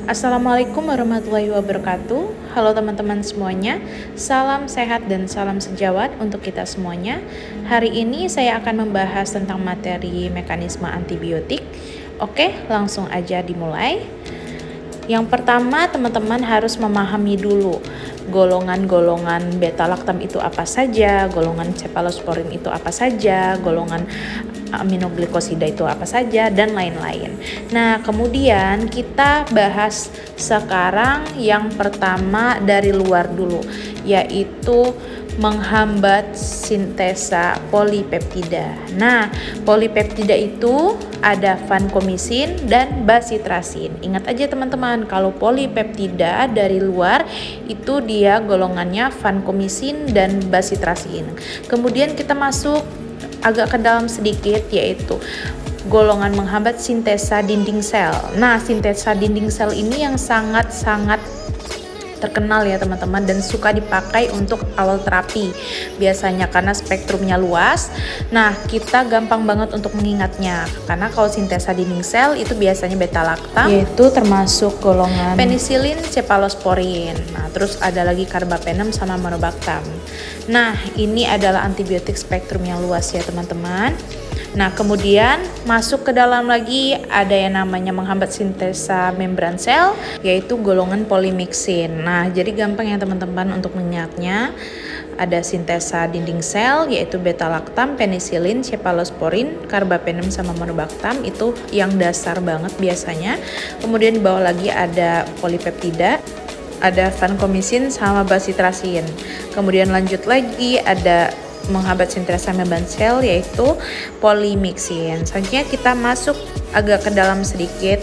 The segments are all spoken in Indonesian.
Assalamualaikum warahmatullahi wabarakatuh. Halo teman-teman semuanya, salam sehat dan salam sejawat untuk kita semuanya. Hari ini saya akan membahas tentang materi mekanisme antibiotik. Oke, langsung aja dimulai. Yang pertama, teman-teman harus memahami dulu golongan-golongan beta-laktam itu apa saja, golongan cephalosporin itu apa saja, golongan aminoglikosida itu apa saja, dan lain-lain. Nah, kemudian kita bahas sekarang yang pertama dari luar dulu, yaitu menghambat sintesa polipeptida. Nah, polipeptida itu ada vancomycin dan bacitracin. Ingat aja teman-teman, kalau polipeptida dari luar itu dia golongannya vancomycin dan bacitracin. Kemudian kita masuk agak ke dalam sedikit, yaitu golongan menghambat sintesa dinding sel. Nah, sintesa dinding sel ini yang sangat-sangat terkenal ya teman-teman, dan suka dipakai untuk awal terapi biasanya karena spektrumnya luas. Nah, kita gampang banget untuk mengingatnya karena kalau sintesa dinding sel itu biasanya beta-laktam, yaitu termasuk golongan penicillin, cephalosporin. Nah, terus ada lagi carbapenem sama monobactam. Nah, ini adalah antibiotik spektrum yang luas ya teman-teman. Nah, kemudian masuk ke dalam lagi ada yang namanya menghambat sintesa membran sel, yaitu golongan polymyxin. Nah, jadi gampang ya teman-teman untuk mengingatnya. Ada sintesa dinding sel, yaitu beta-laktam, penicillin, cephalosporin, carbapenem sama monobactam, itu yang dasar banget biasanya. Kemudian di bawah lagi ada polipeptida, ada vancomycin sama bacitracin. Kemudian lanjut lagi ada menghambat sintesa membran sel, yaitu polymyxin. Selanjutnya kita masuk agak ke dalam sedikit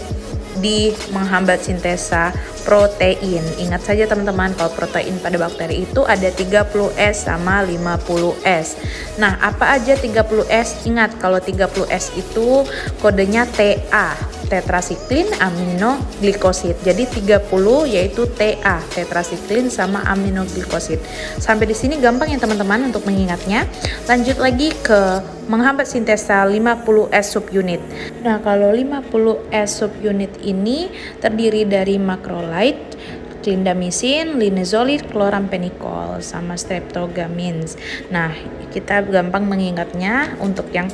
di menghambat sintesa protein. Ingat saja teman-teman, kalau protein pada bakteri itu ada 30S sama 50S. Nah, apa aja 30S? Ingat, kalau 30S itu kodenya TA, tetrasiklin aminoglikosid. Jadi 30 yaitu TA, tetrasiklin sama aminoglikosid. Sampai di sini gampang ya teman-teman untuk mengingatnya. Lanjut lagi ke menghambat sintesa 50S subunit. Nah, kalau 50S subunit ini terdiri dari macrolide, clindamycin, linezolid, chlorampenicol, sama streptogamins. Nah, kita gampang mengingatnya untuk yang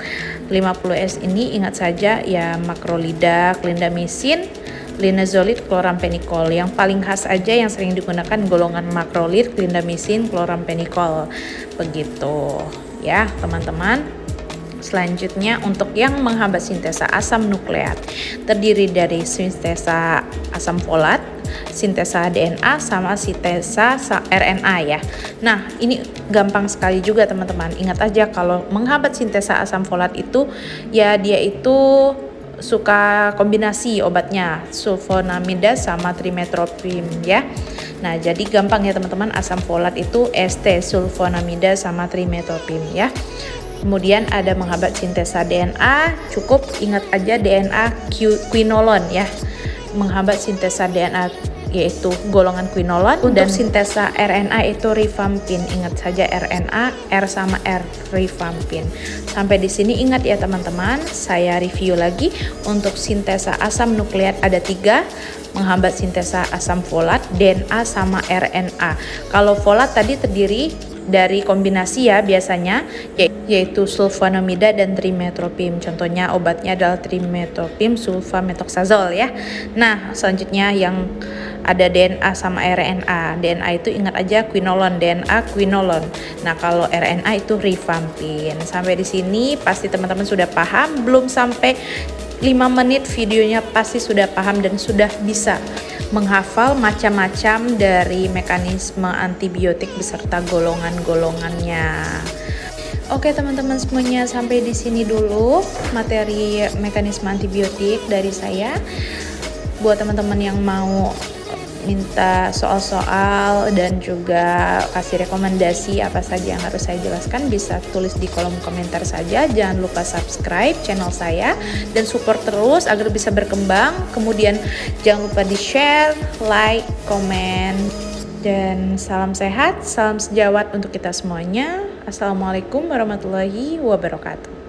50S ini, ingat saja ya macrolida, clindamycin, linezolid, chlorampenicol. Yang paling khas aja yang sering digunakan golongan macrolide, clindamycin, chlorampenicol. Begitu ya teman-teman. Selanjutnya untuk yang menghambat sintesa asam nukleat terdiri dari sintesa asam folat, sintesa DNA sama sintesa RNA ya. Nah, ini gampang sekali juga teman-teman. Ingat aja kalau menghambat sintesa asam folat itu ya dia itu suka kombinasi obatnya sulfonamida sama trimetoprim ya. Nah, jadi gampang ya teman-teman, asam folat itu ST sulfonamida sama trimetoprim ya. Kemudian ada menghambat sintesa DNA, cukup ingat aja DNA quinolon ya. Menghambat sintesa DNA yaitu golongan quinolon. Untuk sintesa RNA itu rifampin. Ingat saja RNA, R sama R, rifampin. Sampai di sini ingat ya teman-teman. Saya review lagi. Untuk sintesa asam nukleat ada 3. Menghambat sintesa asam folat, DNA sama RNA. Kalau folat tadi terdiri dari kombinasi ya biasanya, yaitu sulfonamida dan trimetoprim. Contohnya obatnya adalah trimetoprim sulfamethoxazole ya. Nah, selanjutnya yang ada DNA sama RNA. DNA itu ingat aja quinolon, DNA quinolon. Nah, kalau RNA itu rifampin. Sampai di sini pasti teman-teman sudah paham. Belum sampai 5 menit videonya pasti sudah paham dan sudah bisa menghafal macam-macam dari mekanisme antibiotik beserta golongan-golongannya. Oke teman-teman semuanya, sampai di sini dulu materi mekanisme antibiotik dari saya. Buat teman-teman yang mau minta soal-soal dan juga kasih rekomendasi apa saja yang harus saya jelaskan, bisa tulis di kolom komentar saja. Jangan lupa subscribe channel saya dan support terus agar bisa berkembang. Kemudian jangan lupa di share, like, komen, dan salam sehat, salam sejawat untuk kita semuanya. Assalamualaikum warahmatullahi wabarakatuh.